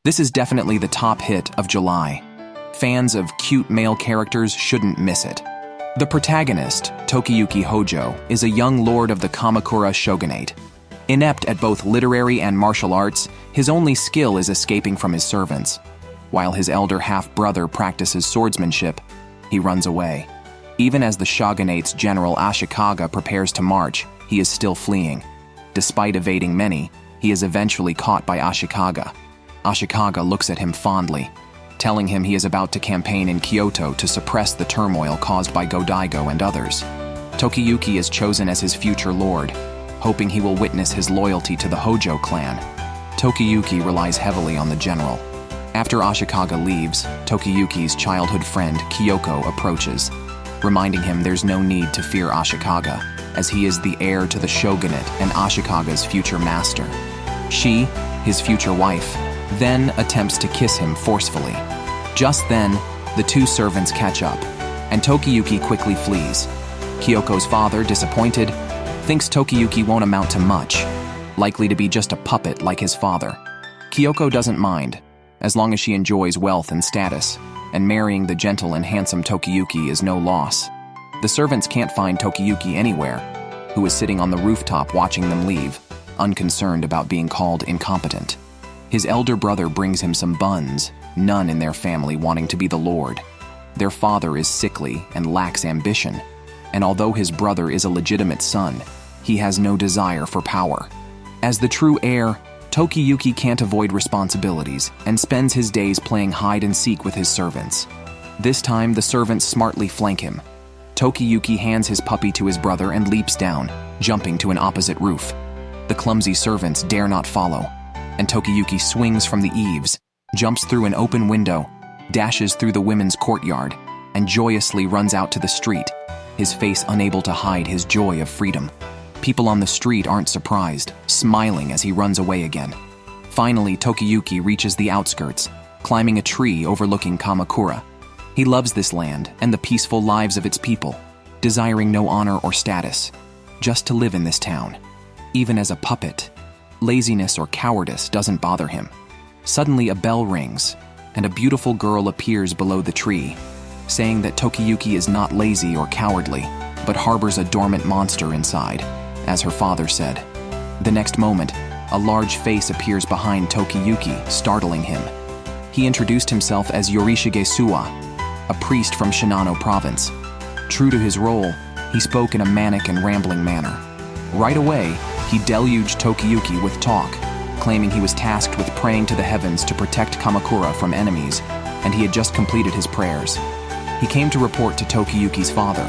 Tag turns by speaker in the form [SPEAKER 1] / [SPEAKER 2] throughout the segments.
[SPEAKER 1] This is definitely the top hit of July. Fans of cute male characters shouldn't miss it. The protagonist, Tokuyuki Hojo, is a young lord of the Kamakura shogunate. Inept at both literary and martial arts, his only skill is escaping from his servants. While his elder half-brother practices swordsmanship, he runs away. Even as the shogunate's general Ashikaga prepares to march, he is still fleeing. Despite evading many, he is eventually caught by Ashikaga. Ashikaga looks at him fondly, telling him he is about to campaign in Kyoto to suppress the turmoil caused by Go-Daigo and others. Tokuyuki is chosen as his future lord, hoping he will witness his loyalty to the Hojo clan. Tokuyuki relies heavily on the general. After Ashikaga leaves, Tokuyuki's childhood friend Kyoko approaches, reminding him there's no need to fear Ashikaga, as he is the heir to the shogunate and Ashikaga's future master. She, his future wife, then attempts to kiss him forcefully. Just then, the two servants catch up, and Tokuyuki quickly flees. Kyoko's father, disappointed, thinks Tokuyuki won't amount to much, likely to be just a puppet like his father. Kyoko doesn't mind, as long as she enjoys wealth and status, and marrying the gentle and handsome Tokuyuki is no loss. The servants can't find Tokuyuki anywhere, who is sitting on the rooftop watching them leave, unconcerned about being called incompetent. His elder brother brings him some buns, none in their family wanting to be the lord. Their father is sickly and lacks ambition, and although his brother is a legitimate son, he has no desire for power. As the true heir, Tokuyuki can't avoid responsibilities and spends his days playing hide-and-seek with his servants. This time, the servants smartly flank him. Tokuyuki hands his puppy to his brother and leaps down, jumping to an opposite roof. The clumsy servants dare not follow, and Tokuyuki swings from the eaves, jumps through an open window, dashes through the women's courtyard, and joyously runs out to the street, his face unable to hide his joy of freedom. People on the street aren't surprised, smiling as he runs away again. Finally, Tokuyuki reaches the outskirts, climbing a tree overlooking Kamakura. He loves this land and the peaceful lives of its people, desiring no honor or status, just to live in this town. Even as a puppet, laziness or cowardice doesn't bother him. Suddenly a bell rings, and a beautiful girl appears below the tree, saying that Tokuyuki is not lazy or cowardly, but harbors a dormant monster inside, as her father said. The next moment, a large face appears behind Tokuyuki, startling him. He introduced himself as Yorishige Suwa, a priest from Shinano province. True to his role, he spoke in a manic and rambling manner. Right away, he deluged Tokuyuki with talk, claiming he was tasked with praying to the heavens to protect Kamakura from enemies, and he had just completed his prayers. He came to report to Tokuyuki's father.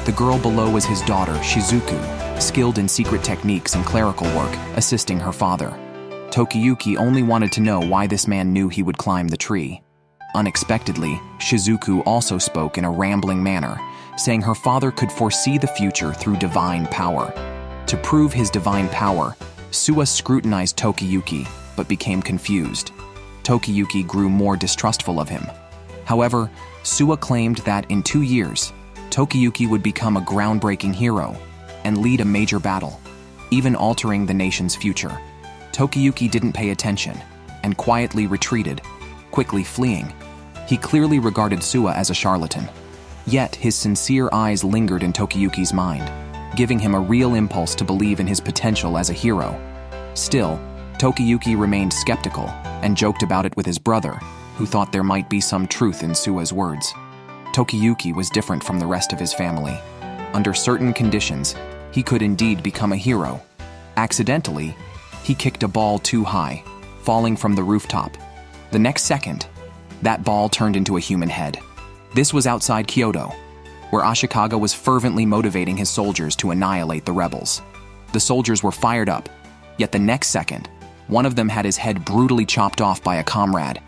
[SPEAKER 1] The girl below was his daughter, Shizuku, skilled in secret techniques and clerical work, assisting her father. Tokuyuki only wanted to know why this man knew he would climb the tree. Unexpectedly, Shizuku also spoke in a rambling manner, saying her father could foresee the future through divine power. To prove his divine power, Suwa scrutinized Tokuyuki, but became confused. Tokuyuki grew more distrustful of him. However, Suwa claimed that in 2 years, Tokuyuki would become a groundbreaking hero and lead a major battle, even altering the nation's future. Tokuyuki didn't pay attention and quietly retreated, quickly fleeing. He clearly regarded Suwa as a charlatan. Yet his sincere eyes lingered in Tokuyuki's mind, giving him a real impulse to believe in his potential as a hero. Still, Tokuyuki remained skeptical and joked about it with his brother, who thought there might be some truth in Suwa's words. Tokuyuki was different from the rest of his family. Under certain conditions, he could indeed become a hero. Accidentally, he kicked a ball too high, falling from the rooftop. The next second, that ball turned into a human head. This was outside Kyoto, where Ashikaga was fervently motivating his soldiers to annihilate the rebels. The soldiers were fired up, yet the next second, one of them had his head brutally chopped off by a comrade,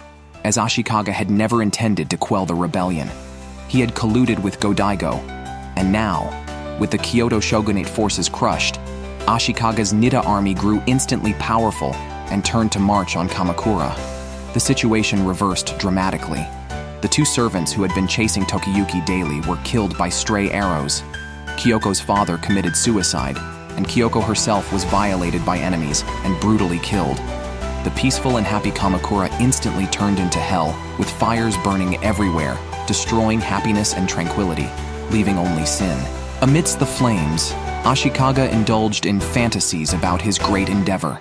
[SPEAKER 1] as Ashikaga had never intended to quell the rebellion. He had colluded with Go-Daigo, and now, with the Kyoto shogunate forces crushed, Ashikaga's Nida army grew instantly powerful and turned to march on Kamakura. The situation reversed dramatically. The two servants who had been chasing Tokuyuki daily were killed by stray arrows. Kyoko's father committed suicide, and Kyoko herself was violated by enemies and brutally killed. The peaceful and happy Kamakura instantly turned into hell, with fires burning everywhere, destroying happiness and tranquility, leaving only sin. Amidst the flames, Ashikaga indulged in fantasies about his great endeavor.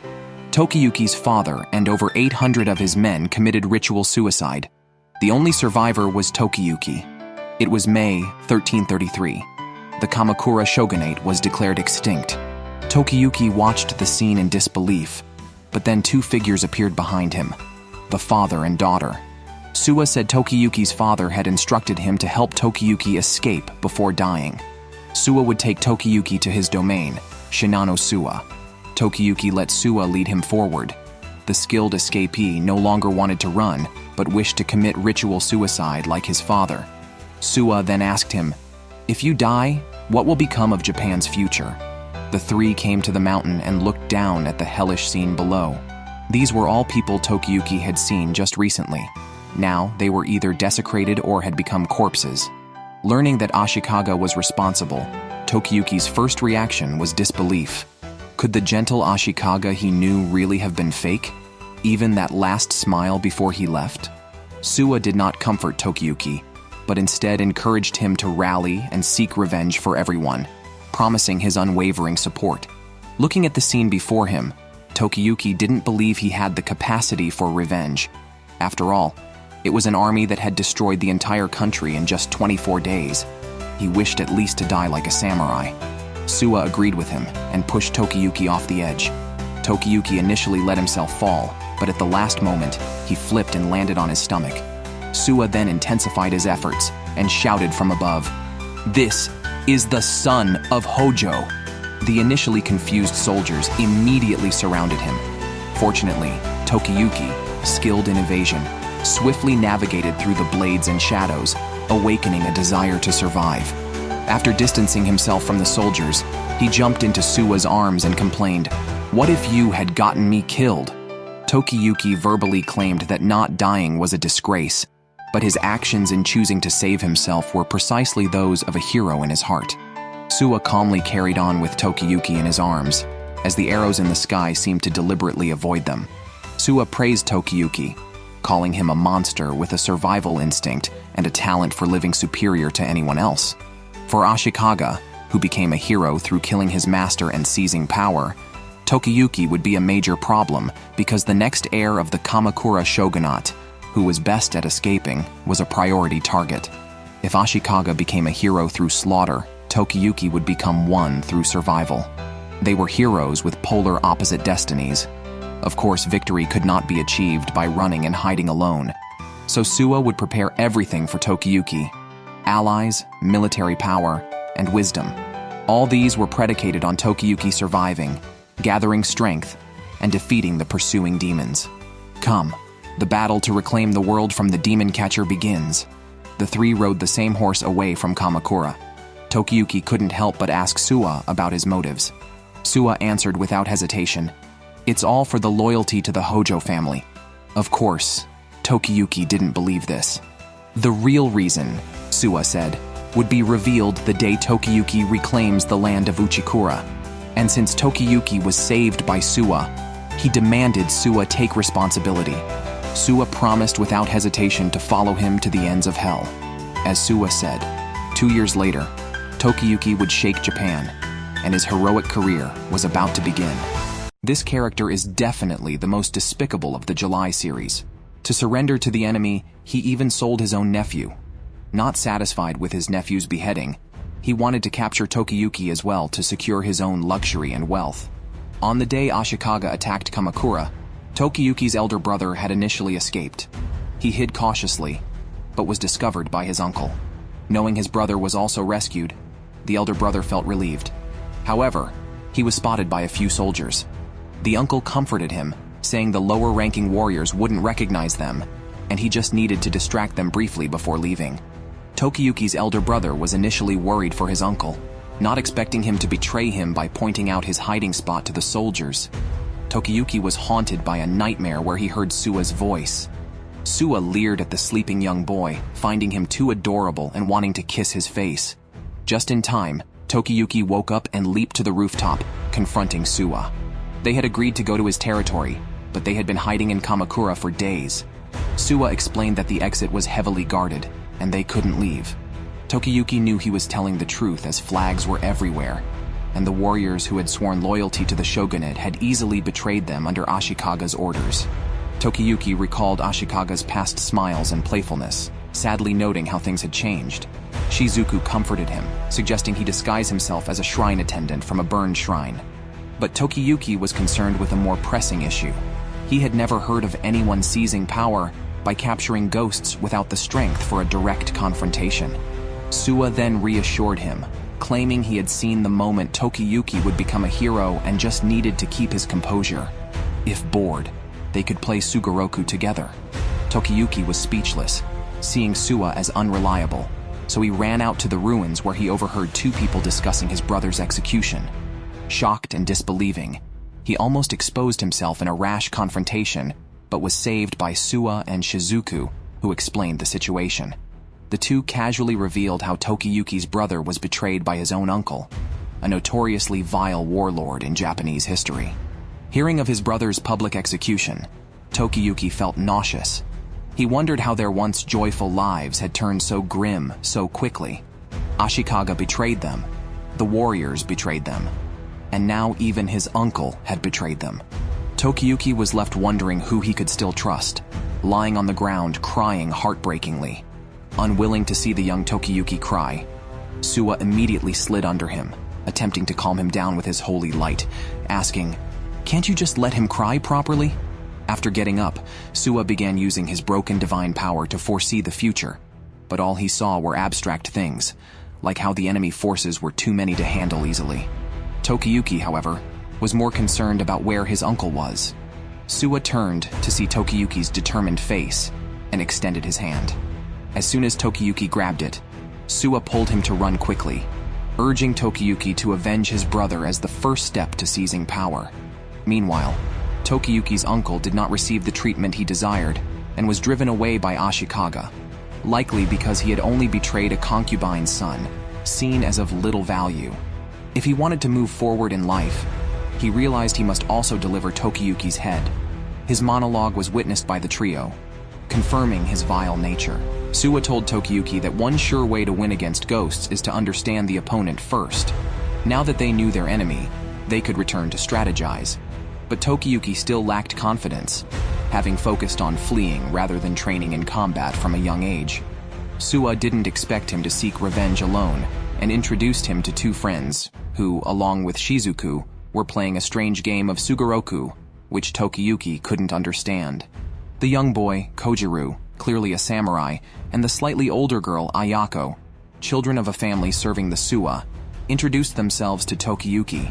[SPEAKER 1] Tokuyuki's father and over 800 of his men committed ritual suicide. The only survivor was Tokuyuki. It was May 1333. The Kamakura shogunate was declared extinct. Tokuyuki watched the scene in disbelief, but then two figures appeared behind him, the father and daughter. Suwa said Tokuyuki's father had instructed him to help Tokuyuki escape before dying. Suwa would take Tokuyuki to his domain, Shinano Suwa. Tokuyuki let Suwa lead him forward. The skilled escapee no longer wanted to run, but wished to commit ritual suicide like his father. Suwa then asked him, "If you die, what will become of Japan's future?" The three came to the mountain and looked down at the hellish scene below. These were all people Tokuyuki had seen just recently. Now they were either desecrated or had become corpses. Learning that Ashikaga was responsible, Tokuyuki's first reaction was disbelief. Could the gentle Ashikaga he knew really have been fake? Even that last smile before he left? Suwa did not comfort Tokuyuki, but instead encouraged him to rally and seek revenge for everyone, promising his unwavering support. Looking at the scene before him, Tokuyuki didn't believe he had the capacity for revenge. After all, it was an army that had destroyed the entire country in just 24 days. He wished at least to die like a samurai. Suwa agreed with him and pushed Tokuyuki off the edge. Tokuyuki initially let himself fall, but at the last moment, he flipped and landed on his stomach. Suwa then intensified his efforts and shouted from above, "This is the son of Hojo." The initially confused soldiers immediately surrounded him. Fortunately, Tokuyuki, skilled in evasion, swiftly navigated through the blades and shadows, awakening a desire to survive. After distancing himself from the soldiers, he jumped into Suwa's arms and complained, "What if you had gotten me killed?" Tokuyuki verbally claimed that not dying was a disgrace, but his actions in choosing to save himself were precisely those of a hero in his heart. Suwa calmly carried on with Tokuyuki in his arms, as the arrows in the sky seemed to deliberately avoid them. Suwa praised Tokuyuki, calling him a monster with a survival instinct and a talent for living superior to anyone else. For Ashikaga, who became a hero through killing his master and seizing power, Tokuyuki would be a major problem because the next heir of the Kamakura shogunate, who was best at escaping, was a priority target. If Ashikaga became a hero through slaughter, Tokuyuki would become one through survival. They were heroes with polar opposite destinies. Of course, victory could not be achieved by running and hiding alone, so Suwa would prepare everything for Tokuyuki: allies, military power, and wisdom. All these were predicated on Tokuyuki surviving, gathering strength, and defeating the pursuing demons. Come, the battle to reclaim the world from the demon catcher begins. The three rode the same horse away from Kamakura. Tokuyuki couldn't help but ask Suwa about his motives. Suwa answered without hesitation, "It's all for the loyalty to the Hojo family." Of course, Tokuyuki didn't believe this. The real reason, Suwa said, would be revealed the day Tokuyuki reclaims the land of Uchikura. And since Tokuyuki was saved by Suwa, he demanded Suwa take responsibility. Suwa promised without hesitation to follow him to the ends of hell. As Suwa said, 2 years later, Tokuyuki would shake Japan, and his heroic career was about to begin. This character is definitely the most despicable of the July series. To surrender to the enemy, he even sold his own nephew. Not satisfied with his nephew's beheading, he wanted to capture Tokuyuki as well to secure his own luxury and wealth. On the day Ashikaga attacked Kamakura, Tokuyuki's elder brother had initially escaped. He hid cautiously, but was discovered by his uncle. Knowing his brother was also rescued, the elder brother felt relieved. However, he was spotted by a few soldiers. The uncle comforted him, saying the lower-ranking warriors wouldn't recognize them, and he just needed to distract them briefly before leaving. Tokuyuki's elder brother was initially worried for his uncle, not expecting him to betray him by pointing out his hiding spot to the soldiers. Tokuyuki was haunted by a nightmare where he heard Suwa's voice. Suwa leered at the sleeping young boy, finding him too adorable and wanting to kiss his face. Just in time, Tokuyuki woke up and leaped to the rooftop, confronting Suwa. They had agreed to go to his territory, but they had been hiding in Kamakura for days. Suwa explained that the exit was heavily guarded, and they couldn't leave. Tokuyuki knew he was telling the truth as flags were everywhere, and the warriors who had sworn loyalty to the shogunate had easily betrayed them under Ashikaga's orders. Tokuyuki recalled Ashikaga's past smiles and playfulness, sadly noting how things had changed. Shizuku comforted him, suggesting he disguise himself as a shrine attendant from a burned shrine. But Tokuyuki was concerned with a more pressing issue. He had never heard of anyone seizing power by capturing ghosts without the strength for a direct confrontation. Suwa then reassured him, claiming he had seen the moment Tokuyuki would become a hero and just needed to keep his composure. If bored, they could play Sugoroku together. Tokuyuki was speechless, seeing Suwa as unreliable, so he ran out to the ruins where he overheard two people discussing his brother's execution. Shocked and disbelieving, he almost exposed himself in a rash confrontation, but was saved by Suwa and Shizuku, who explained the situation. The two casually revealed how Tokuyuki's brother was betrayed by his own uncle, a notoriously vile warlord in Japanese history. Hearing of his brother's public execution, Tokuyuki felt nauseous. He wondered how their once joyful lives had turned so grim so quickly. Ashikaga betrayed them, the warriors betrayed them, and now even his uncle had betrayed them. Tokuyuki was left wondering who he could still trust, lying on the ground crying heartbreakingly. Unwilling to see the young Tokuyuki cry, Suwa immediately slid under him, attempting to calm him down with his holy light, asking, "Can't you just let him cry properly?" After getting up, Suwa began using his broken divine power to foresee the future, but all he saw were abstract things, like how the enemy forces were too many to handle easily. Tokuyuki, however, was more concerned about where his uncle was. Suwa turned to see Tokuyuki's determined face and extended his hand. As soon as Tokuyuki grabbed it, Suwa pulled him to run quickly, urging Tokuyuki to avenge his brother as the first step to seizing power. Meanwhile, Tokuyuki's uncle did not receive the treatment he desired and was driven away by Ashikaga, likely because he had only betrayed a concubine's son, seen as of little value. If he wanted to move forward in life, he realized he must also deliver Tokuyuki's head. His monologue was witnessed by the trio, confirming his vile nature. Suwa told Tokuyuki that one sure way to win against ghosts is to understand the opponent first. Now that they knew their enemy, they could return to strategize. But Tokuyuki still lacked confidence, having focused on fleeing rather than training in combat from a young age. Suwa didn't expect him to seek revenge alone, and introduced him to two friends, who, along with Shizuku, were playing a strange game of Sugoroku, which Tokuyuki couldn't understand. The young boy, Kojiru, clearly a samurai, and the slightly older girl, Ayako, children of a family serving the Suwa, introduced themselves to Tokuyuki.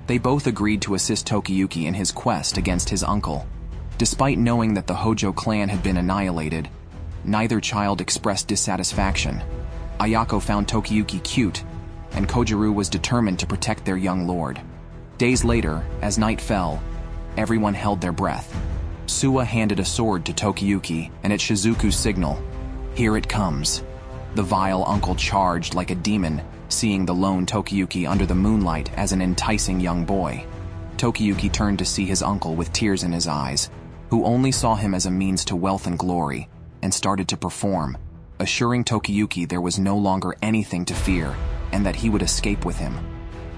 [SPEAKER 1] They both agreed to assist Tokuyuki in his quest against his uncle. Despite knowing that the Hojo clan had been annihilated, neither child expressed dissatisfaction. Ayako found Tokuyuki cute, and Kojiru was determined to protect their young lord. Days later, as night fell, everyone held their breath. Suwa handed a sword to Tokuyuki, and at Shizuku's signal, "Here it comes." The vile uncle charged like a demon, seeing the lone Tokuyuki under the moonlight as an enticing young boy. Tokuyuki turned to see his uncle with tears in his eyes, who only saw him as a means to wealth and glory, and started to perform, assuring Tokuyuki there was no longer anything to fear, and that he would escape with him.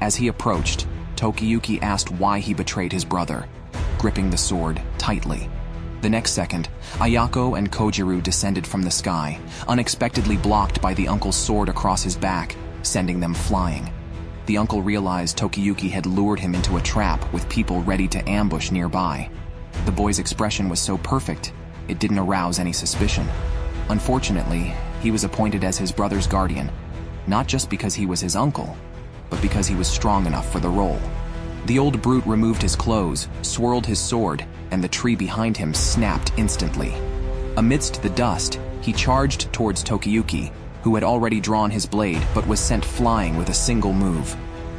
[SPEAKER 1] As he approached, Tokuyuki asked why he betrayed his brother, gripping the sword tightly. The next second, Ayako and Kojiru descended from the sky, unexpectedly blocked by the uncle's sword across his back, sending them flying. The uncle realized Tokuyuki had lured him into a trap with people ready to ambush nearby. The boy's expression was so perfect, it didn't arouse any suspicion. Unfortunately, he was appointed as his brother's guardian, not just because he was his uncle, but because he was strong enough for the role. The old brute removed his clothes, swirled his sword, and the tree behind him snapped instantly. Amidst the dust, he charged towards Tokuyuki, who had already drawn his blade but was sent flying with a single move.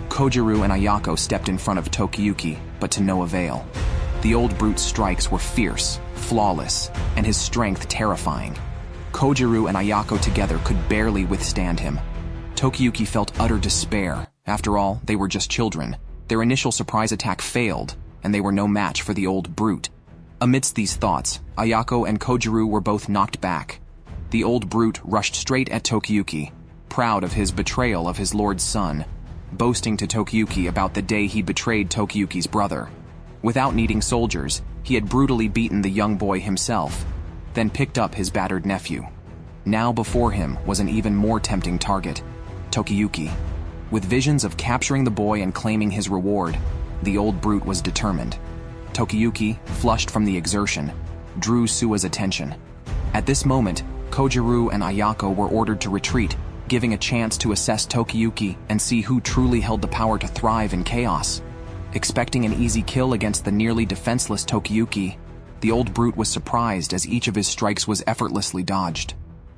[SPEAKER 1] Kojiru and Ayako stepped in front of Tokuyuki, but to no avail. The old brute's strikes were fierce, flawless, and his strength terrifying. Kojiru and Ayako together could barely withstand him. Tokuyuki felt utter despair. After all, they were just children. Their initial surprise attack failed, and they were no match for the old brute. Amidst these thoughts, Ayako and Kojiru were both knocked back. The old brute rushed straight at Tokuyuki, proud of his betrayal of his lord's son, boasting to Tokuyuki about the day he betrayed Tokuyuki's brother. Without needing soldiers, he had brutally beaten the young boy himself, then picked up his battered nephew. Now before him was an even more tempting target, Tokuyuki. With visions of capturing the boy and claiming his reward, the old brute was determined. Tokuyuki, flushed from the exertion, drew Suwa's attention. At this moment, Kojiru and Ayako were ordered to retreat, giving a chance to assess Tokuyuki and see who truly held the power to thrive in chaos. Expecting an easy kill against the nearly defenseless Tokuyuki, the old brute was surprised as each of his strikes was effortlessly dodged.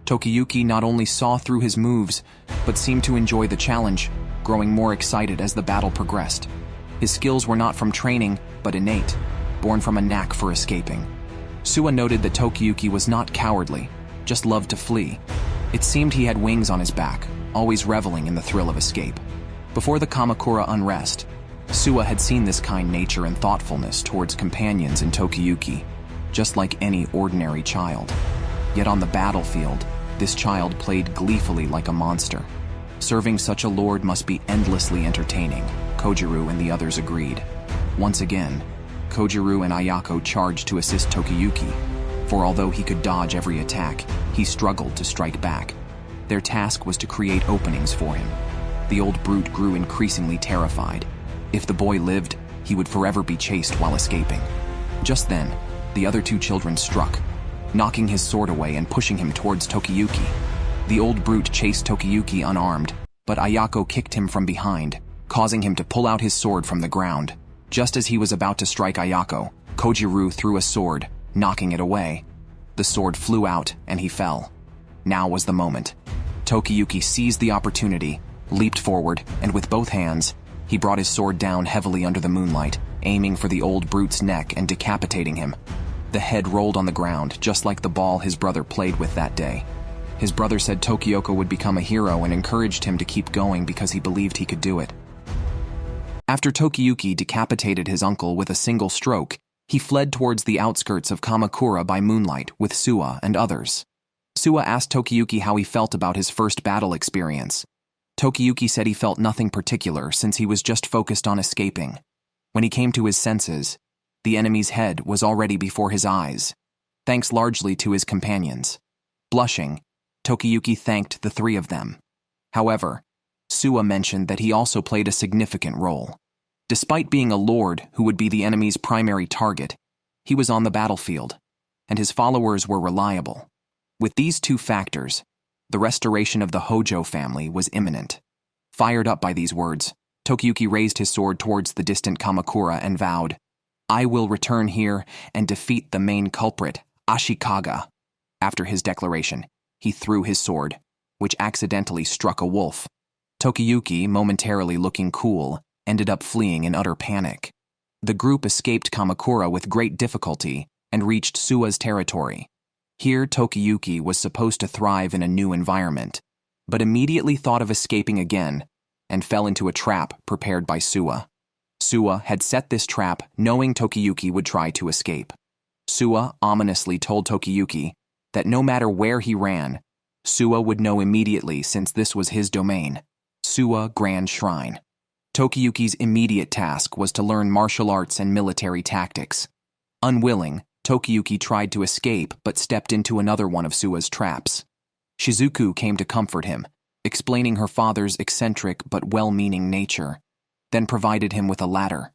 [SPEAKER 1] Tokuyuki not only saw through his moves, but seemed to enjoy the challenge, growing more excited as the battle progressed. His skills were not from training, but innate, born from a knack for escaping. Suwa noted that Tokuyuki was not cowardly, just loved to flee. It seemed he had wings on his back, always reveling in the thrill of escape. Before the Kamakura unrest, Suwa had seen this kind nature and thoughtfulness towards companions in Tokuyuki, just like any ordinary child. Yet on the battlefield, this child played gleefully like a monster. Serving such a lord must be endlessly entertaining, Kojiru and the others agreed. Once again, Kojiru and Ayako charged to assist Tokuyuki, for although he could dodge every attack, he struggled to strike back. Their task was to create openings for him. The old brute grew increasingly terrified. If the boy lived, he would forever be chased while escaping. Just then, the other two children struck, knocking his sword away and pushing him towards Tokuyuki. The old brute chased Tokuyuki unarmed, but Ayako kicked him from behind, causing him to pull out his sword from the ground. Just as he was about to strike Ayako, Kojiru threw a sword, knocking it away. The sword flew out and he fell. Now was the moment. Tokuyuki seized the opportunity, leaped forward, and with both hands, he brought his sword down heavily under the moonlight, aiming for the old brute's neck and decapitating him. The head rolled on the ground, just like the ball his brother played with that day. His brother said Tokuyuki would become a hero and encouraged him to keep going because he believed he could do it. After Tokuyuki decapitated his uncle with a single stroke, he fled towards the outskirts of Kamakura by moonlight with Suwa and others. Suwa asked Tokuyuki how he felt about his first battle experience. Tokuyuki said he felt nothing particular since he was just focused on escaping. When he came to his senses, the enemy's head was already before his eyes, thanks largely to his companions. Blushing, Tokuyuki thanked the three of them. However, Suwa mentioned that he also played a significant role. Despite being a lord who would be the enemy's primary target, he was on the battlefield, and his followers were reliable. With these two factors, the restoration of the Hojo family was imminent. Fired up by these words, Tokuyuki raised his sword towards the distant Kamakura and vowed, "I will return here and defeat the main culprit, Ashikaga." After his declaration, he threw his sword, which accidentally struck a wolf. Tokuyuki, momentarily looking cool, ended up fleeing in utter panic. The group escaped Kamakura with great difficulty and reached Suwa's territory. Here, Tokuyuki was supposed to thrive in a new environment, but immediately thought of escaping again and fell into a trap prepared by Suwa. Suwa had set this trap knowing Tokuyuki would try to escape. Suwa ominously told Tokuyuki that no matter where he ran, Suwa would know immediately since this was his domain, Suwa Grand Shrine. Tokuyuki's immediate task was to learn martial arts and military tactics. Unwilling, Tokuyuki tried to escape but stepped into another one of Suwa's traps. Shizuku came to comfort him, explaining her father's eccentric but well-meaning nature, then provided him with a ladder.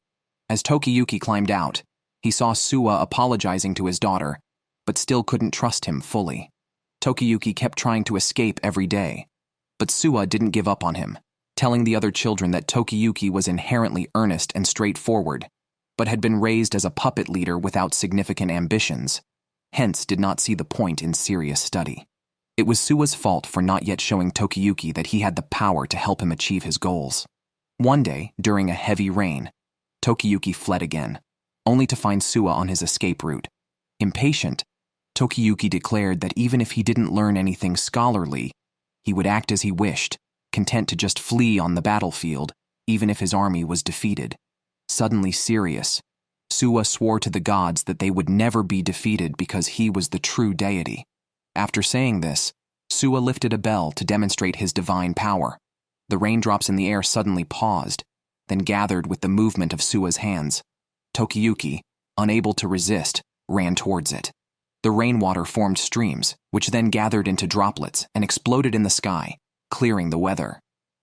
[SPEAKER 1] As Tokuyuki climbed out, he saw Suwa apologizing to his daughter, but still couldn't trust him fully. Tokuyuki kept trying to escape every day, but Suwa didn't give up on him, telling the other children that Tokuyuki was inherently earnest and straightforward, but had been raised as a puppet leader without significant ambitions, hence did not see the point in serious study. It was Suwa's fault for not yet showing Tokuyuki that he had the power to help him achieve his goals. One day, during a heavy rain, Tokuyuki fled again, only to find Suwa on his escape route. Impatient, Tokuyuki declared that even if he didn't learn anything scholarly, he would act as he wished, content to just flee on the battlefield, even if his army was defeated. Suddenly serious, Suwa swore to the gods that they would never be defeated because he was the true deity. After saying this, Suwa lifted a bell to demonstrate his divine power. The raindrops in the air suddenly paused, then gathered with the movement of Suwa's hands. Tokuyuki, unable to resist, ran towards it. The rainwater formed streams, which then gathered into droplets and exploded in the sky, clearing the weather.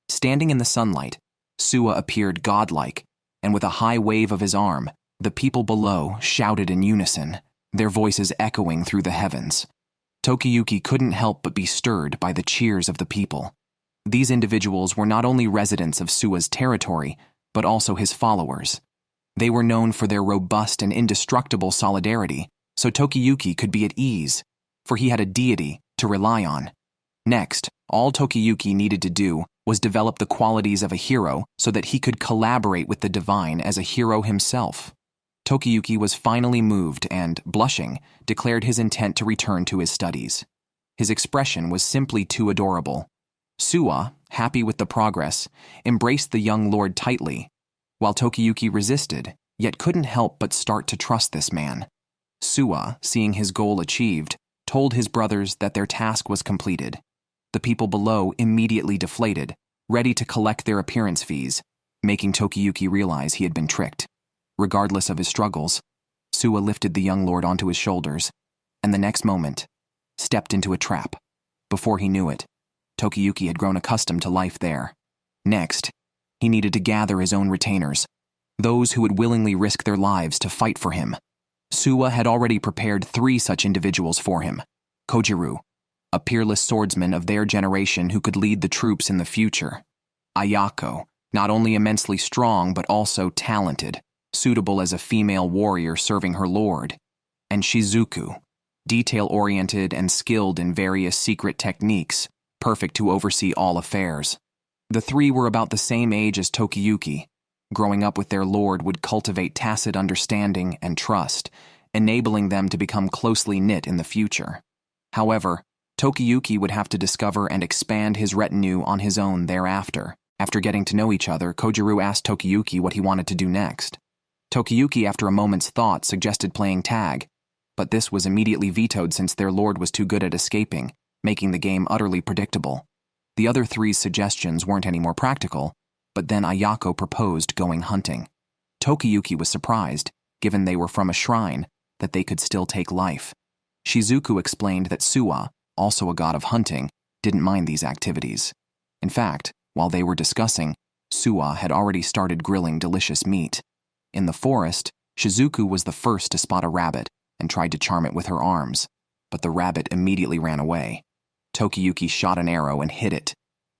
[SPEAKER 1] Standing in the sunlight, Suwa appeared godlike, and with a high wave of his arm, the people below shouted in unison, their voices echoing through the heavens. Tokuyuki couldn't help but be stirred by the cheers of the people. These individuals were not only residents of Suwa's territory, but also his followers. They were known for their robust and indestructible solidarity, so Tokuyuki could be at ease, for he had a deity to rely on. Next, all Tokuyuki needed to do was develop the qualities of a hero so that he could collaborate with the divine as a hero himself. Tokuyuki was finally moved and, blushing, declared his intent to return to his studies. His expression was simply too adorable. Suwa, happy with the progress, embraced the young lord tightly, while Tokuyuki resisted, yet couldn't help but start to trust this man. Suwa, seeing his goal achieved, told his brothers that their task was completed. The people below immediately deflated, ready to collect their appearance fees, making Tokuyuki realize he had been tricked. Regardless of his struggles, Suwa lifted the young lord onto his shoulders, and the next moment, stepped into a trap. Before he knew it, Tokuyuki had grown accustomed to life there. Next, he needed to gather his own retainers, those who would willingly risk their lives to fight for him. Suwa had already prepared 3 such individuals for him. Kojiru, a peerless swordsman of their generation who could lead the troops in the future. Ayako, not only immensely strong but also talented, suitable as a female warrior serving her lord. And Shizuku, detail-oriented and skilled in various secret techniques, perfect to oversee all affairs. The 3 were about the same age as Tokuyuki. Growing up with their lord would cultivate tacit understanding and trust, enabling them to become closely knit in the future. However, Tokuyuki would have to discover and expand his retinue on his own thereafter. After getting to know each other, Kojiru asked Tokuyuki what he wanted to do next. Tokuyuki, after a moment's thought, suggested playing tag, but this was immediately vetoed since their lord was too good at escaping, making the game utterly predictable. The other 3's suggestions weren't any more practical, but then Ayako proposed going hunting. Tokuyuki was surprised, given they were from a shrine, that they could still take life. Shizuku explained that Suwa, also a god of hunting, didn't mind these activities. In fact, while they were discussing, Suwa had already started grilling delicious meat. In the forest, Shizuku was the first to spot a rabbit and tried to charm it with her arms, but the rabbit immediately ran away. Tokuyuki shot an arrow and hit it,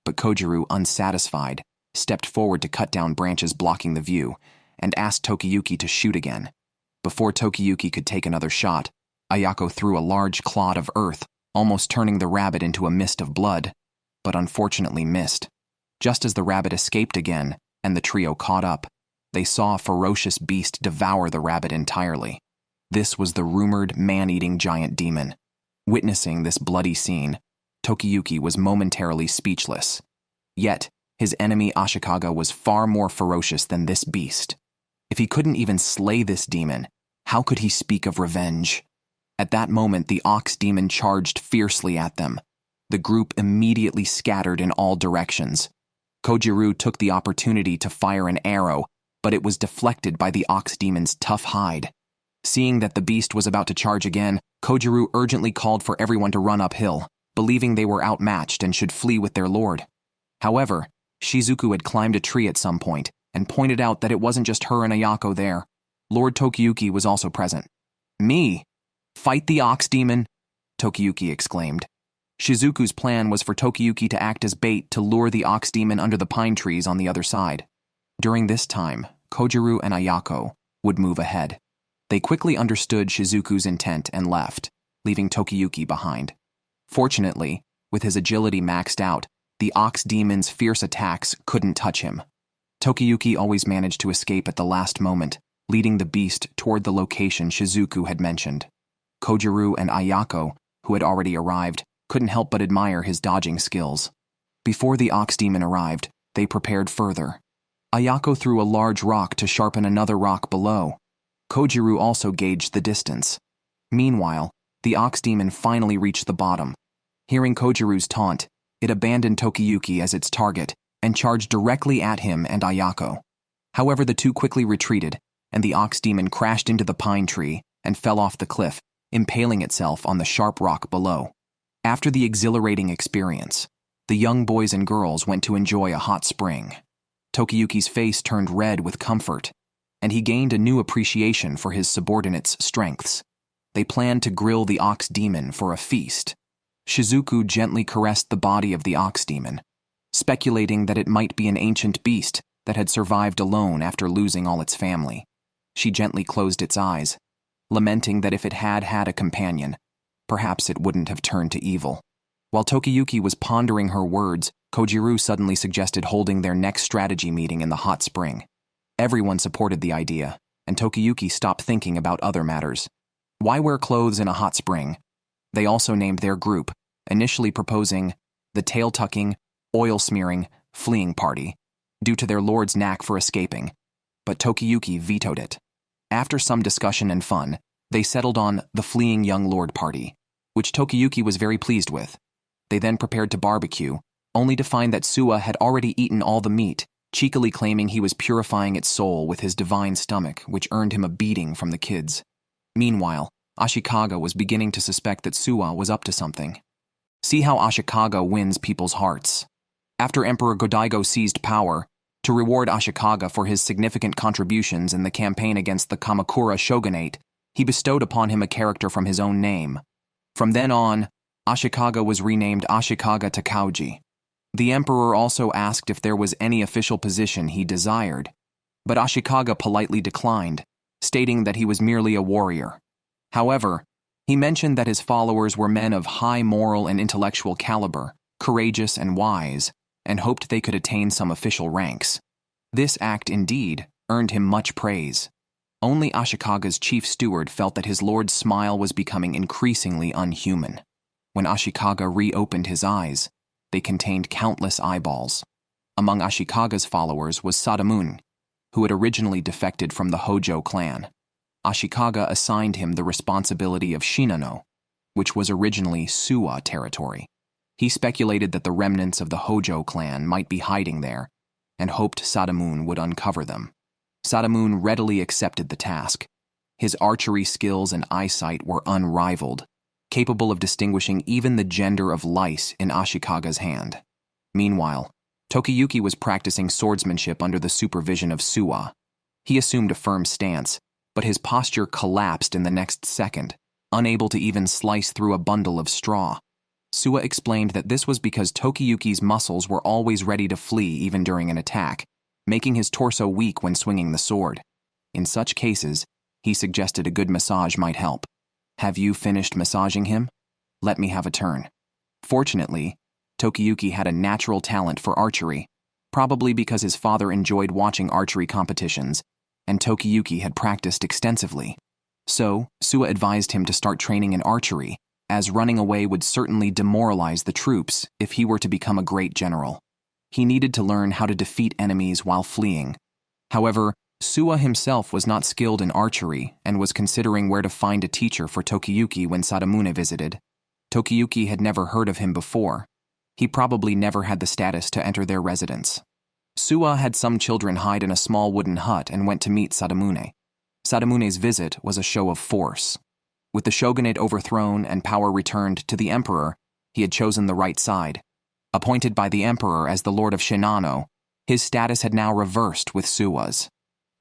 [SPEAKER 1] but Kojiru, unsatisfied, stepped forward to cut down branches blocking the view and asked Tokuyuki to shoot again. Before Tokuyuki could take another shot, Ayako threw a large clod of earth, almost turning the rabbit into a mist of blood, but unfortunately missed. Just as the rabbit escaped again and the trio caught up, they saw a ferocious beast devour the rabbit entirely. This was the rumored man-eating giant demon. Witnessing this bloody scene, Tokuyuki was momentarily speechless. Yet, his enemy Ashikaga was far more ferocious than this beast. If he couldn't even slay this demon, how could he speak of revenge? At that moment, the ox demon charged fiercely at them. The group immediately scattered in all directions. Kojiru took the opportunity to fire an arrow, but it was deflected by the ox demon's tough hide. Seeing that the beast was about to charge again, Kojiru urgently called for everyone to run uphill, believing they were outmatched and should flee with their lord. However, Shizuku had climbed a tree at some point and pointed out that it wasn't just her and Ayako there. Lord Tokuyuki was also present. "Me? Fight the ox demon?" Tokuyuki exclaimed. Shizuku's plan was for Tokuyuki to act as bait to lure the ox demon under the pine trees on the other side. During this time, Kojiru and Ayako would move ahead. They quickly understood Shizuku's intent and left, leaving Tokuyuki behind. Fortunately, with his agility maxed out, the ox demon's fierce attacks couldn't touch him. Tokuyuki always managed to escape at the last moment, leading the beast toward the location Shizuku had mentioned. Kojiru and Ayako, who had already arrived, couldn't help but admire his dodging skills. Before the ox demon arrived, they prepared further. Ayako threw a large rock to sharpen another rock below. Kojiru also gauged the distance. Meanwhile, the ox demon finally reached the bottom. Hearing Kojiru's taunt, it abandoned Tokuyuki as its target and charged directly at him and Ayako. However, the two quickly retreated, and the ox demon crashed into the pine tree and fell off the cliff, impaling itself on the sharp rock below. After the exhilarating experience, the young boys and girls went to enjoy a hot spring. Tokuyuki's face turned red with comfort, and he gained a new appreciation for his subordinates' strengths. They planned to grill the ox demon for a feast. Shizuku gently caressed the body of the ox demon, speculating that it might be an ancient beast that had survived alone after losing all its family. She gently closed its eyes, lamenting that if it had had a companion, perhaps it wouldn't have turned to evil. While Tokuyuki was pondering her words, Kojiru suddenly suggested holding their next strategy meeting in the hot spring. Everyone supported the idea, and Tokuyuki stopped thinking about other matters. Why wear clothes in a hot spring? They also named their group, initially proposing the tail-tucking, oil-smearing, fleeing party, due to their lord's knack for escaping, but Tokuyuki vetoed it. After some discussion and fun, they settled on the fleeing young lord party, which Tokuyuki was very pleased with. They then prepared to barbecue, only to find that Suwa had already eaten all the meat, cheekily claiming he was purifying its soul with his divine stomach, which earned him a beating from the kids. Meanwhile, Ashikaga was beginning to suspect that Suwa was up to something. See how Ashikaga wins people's hearts. After Emperor Godaigo seized power, to reward Ashikaga for his significant contributions in the campaign against the Kamakura shogunate, he bestowed upon him a character from his own name. From then on, Ashikaga was renamed Ashikaga Takauji. The emperor also asked if there was any official position he desired, but Ashikaga politely declined, stating that he was merely a warrior. However, he mentioned that his followers were men of high moral and intellectual caliber, courageous and wise, and hoped they could attain some official ranks. This act, indeed, earned him much praise. Only Ashikaga's chief steward felt that his lord's smile was becoming increasingly unhuman. When Ashikaga reopened his eyes, they contained countless eyeballs. Among Ashikaga's followers was Sadamune, who had originally defected from the Hojo clan. Ashikaga assigned him the responsibility of Shinano, which was originally Suwa territory. He speculated that the remnants of the Hojo clan might be hiding there, and hoped Sadamune would uncover them. Sadamune readily accepted the task. His archery skills and eyesight were unrivaled, capable of distinguishing even the gender of lice in Ashikaga's hand. Meanwhile, Tokuyuki was practicing swordsmanship under the supervision of Suwa. He assumed a firm stance, but his posture collapsed in the next second, unable to even slice through a bundle of straw. Suwa explained that this was because Tokuyuki's muscles were always ready to flee even during an attack, making his torso weak when swinging the sword. In such cases, he suggested a good massage might help. Have you finished massaging him? Let me have a turn. Fortunately, Tokuyuki had a natural talent for archery, probably because his father enjoyed watching archery competitions, and Tokuyuki had practiced extensively. So, Suwa advised him to start training in archery, as running away would certainly demoralize the troops if he were to become a great general. He needed to learn how to defeat enemies while fleeing. However, Suwa himself was not skilled in archery and was considering where to find a teacher for Tokuyuki when Sadamune visited. Tokuyuki had never heard of him before. He probably never had the status to enter their residence. Suwa had some children hide in a small wooden hut and went to meet Sadamune. Sadamune's visit was a show of force. With the shogunate overthrown and power returned to the emperor, he had chosen the right side. Appointed by the emperor as the lord of Shinano, his status had now reversed with Suwa's.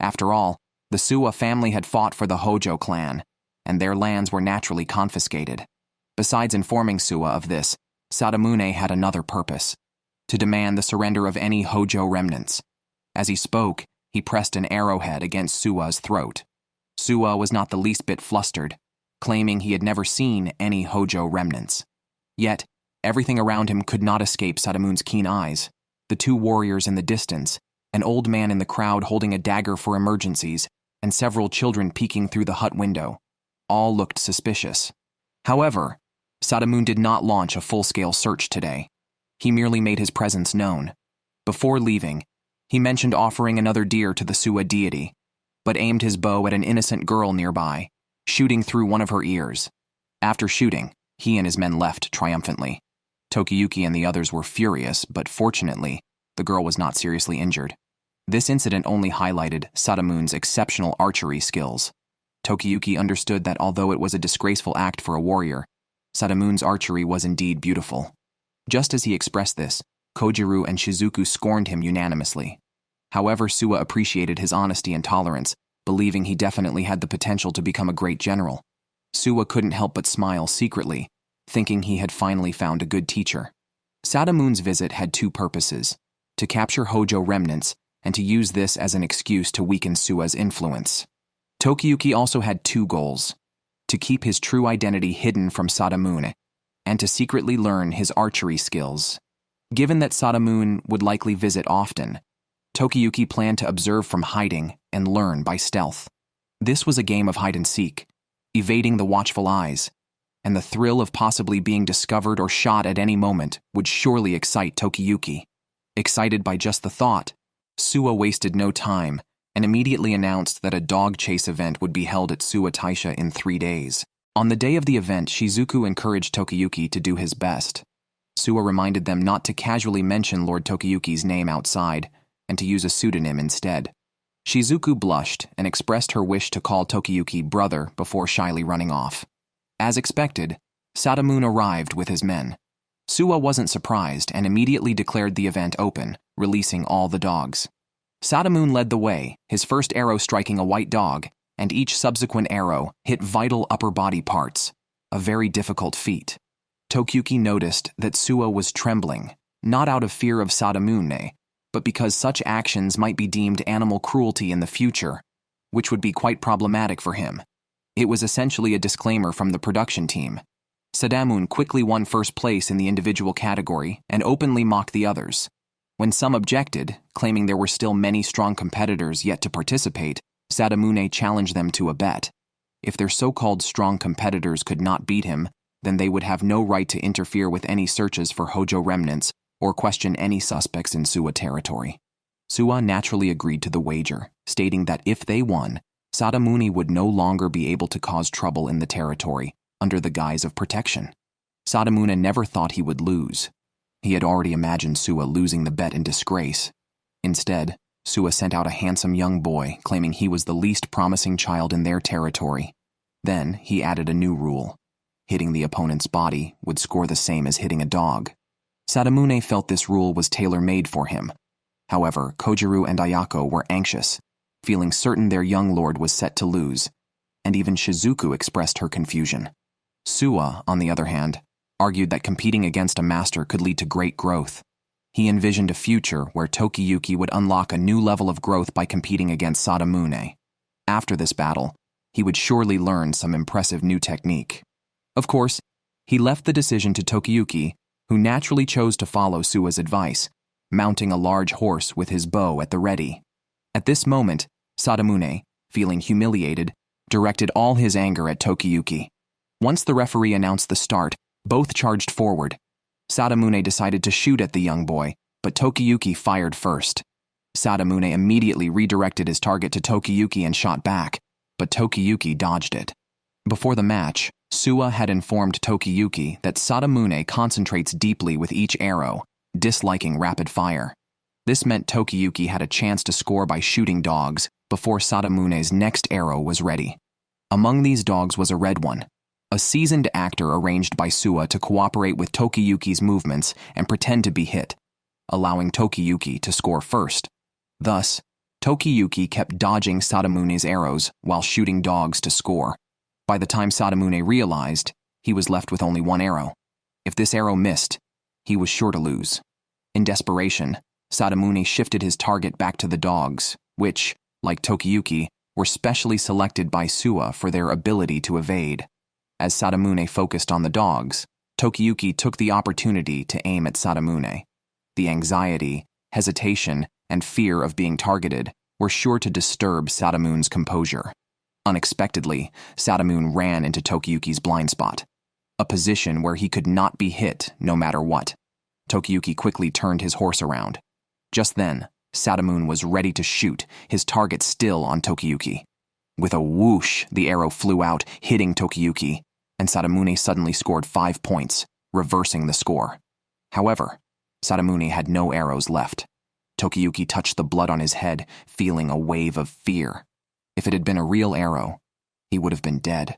[SPEAKER 1] After all, the Suwa family had fought for the Hojo clan, and their lands were naturally confiscated. Besides informing Suwa of this, Sadamune had another purpose: to demand the surrender of any Hojo remnants. As he spoke, he pressed an arrowhead against Suwa's throat. Suwa was not the least bit flustered, claiming he had never seen any Hojo remnants. Yet, everything around him could not escape Sadamune's keen eyes. The two warriors in the distance, an old man in the crowd holding a dagger for emergencies, and several children peeking through the hut window. All looked suspicious. However, Sadamune did not launch a full-scale search today. He merely made his presence known. Before leaving, he mentioned offering another deer to the Suwa deity. but aimed his bow at an innocent girl nearby, shooting through one of her ears. After shooting, he and his men left triumphantly. Tokuyuki and the others were furious, but fortunately, the girl was not seriously injured. This incident only highlighted Sadamune's exceptional archery skills. Tokuyuki understood that although it was a disgraceful act for a warrior, Sadamune's archery was indeed beautiful. Just as he expressed this, Kojiro and Shizuku scorned him unanimously. However, Suwa appreciated his honesty and tolerance, believing he definitely had the potential to become a great general. Suwa couldn't help but smile secretly, thinking he had finally found a good teacher. Sadamune's visit had two purposes: to capture Hojo remnants and to use this as an excuse to weaken Suwa's influence. Tokuyuki also had two goals: to keep his true identity hidden from Sadamune, and to secretly learn his archery skills. Given that Sadamune would likely visit often, Tokuyuki planned to observe from hiding and learn by stealth. This was a game of hide-and-seek, evading the watchful eyes, and the thrill of possibly being discovered or shot at any moment would surely excite Tokuyuki. Excited by just the thought, Suwa wasted no time and immediately announced that a dog chase event would be held at Suwa Taisha in 3 days. On the day of the event, Shizuku encouraged Tokuyuki to do his best. Suwa reminded them not to casually mention Lord Tokuyuki's name outside and to use a pseudonym instead. Shizuku blushed and expressed her wish to call Tokuyuki brother before shyly running off. As expected, Sadamune arrived with his men. Suwa wasn't surprised and immediately declared the event open, releasing all the dogs. Sadamune led the way, his first arrow striking a white dog, and each subsequent arrow hit vital upper body parts, a very difficult feat. Tokuyuki noticed that Suwa was trembling, not out of fear of Sadamune, but because such actions might be deemed animal cruelty in the future, which would be quite problematic for him. It was essentially a disclaimer from the production team. Sadamune quickly won first place in the individual category and openly mocked the others. When some objected, claiming there were still many strong competitors yet to participate, Sadamune challenged them to a bet. If their so-called strong competitors could not beat him, then they would have no right to interfere with any searches for Hojo remnants or question any suspects in Suwa territory. Suwa naturally agreed to the wager, stating that if they won, Sadamune would no longer be able to cause trouble in the territory under the guise of protection. Sadamune never thought he would lose. He had already imagined Suwa losing the bet in disgrace. Instead, Suwa sent out a handsome young boy, claiming he was the least promising child in their territory. Then, he added a new rule. Hitting the opponent's body would score the same as hitting a dog. Sadamune felt this rule was tailor-made for him. However, Kojiro and Ayako were anxious, feeling certain their young lord was set to lose, and even Shizuku expressed her confusion. Suwa, on the other hand, argued that competing against a master could lead to great growth. He envisioned a future where Tokuyuki would unlock a new level of growth by competing against Sadamune. After this battle, he would surely learn some impressive new technique. Of course, he left the decision to Tokuyuki, who naturally chose to follow Suwa's advice, mounting a large horse with his bow at the ready. At this moment, Sadamune, feeling humiliated, directed all his anger at Tokuyuki. Once the referee announced the start, both charged forward. Sadamune decided to shoot at the young boy, but Tokuyuki fired first. Sadamune immediately redirected his target to Tokuyuki and shot back, but Tokuyuki dodged it. Before the match, Suwa had informed Tokuyuki that Sadamune concentrates deeply with each arrow, disliking rapid fire. This meant Tokuyuki had a chance to score by shooting dogs before Sadamune's next arrow was ready. Among these dogs was a red one, a seasoned actor arranged by Suwa to cooperate with Tokuyuki's movements and pretend to be hit, allowing Tokuyuki to score first. Thus, Tokuyuki kept dodging Sadamune's arrows while shooting dogs to score. By the time Sadamune realized, he was left with only one arrow. If this arrow missed, he was sure to lose. In desperation, Sadamune shifted his target back to the dogs, which, like Tokuyuki, were specially selected by Suwa for their ability to evade. As Sadamune focused on the dogs, Tokuyuki took the opportunity to aim at Sadamune. The anxiety, hesitation, and fear of being targeted were sure to disturb Sadamune's composure. Unexpectedly, Sadamune ran into Tokuyuki's blind spot, a position where he could not be hit no matter what. Tokuyuki quickly turned his horse around. Just then, Sadamune was ready to shoot, his target still on Tokuyuki. With a whoosh, the arrow flew out, hitting Tokuyuki, and Sadamune suddenly scored 5 points, reversing the score. However, Sadamune had no arrows left. Tokuyuki touched the blood on his head, feeling a wave of fear. If it had been a real arrow, he would have been dead.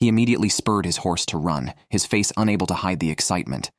[SPEAKER 1] He immediately spurred his horse to run, his face unable to hide the excitement.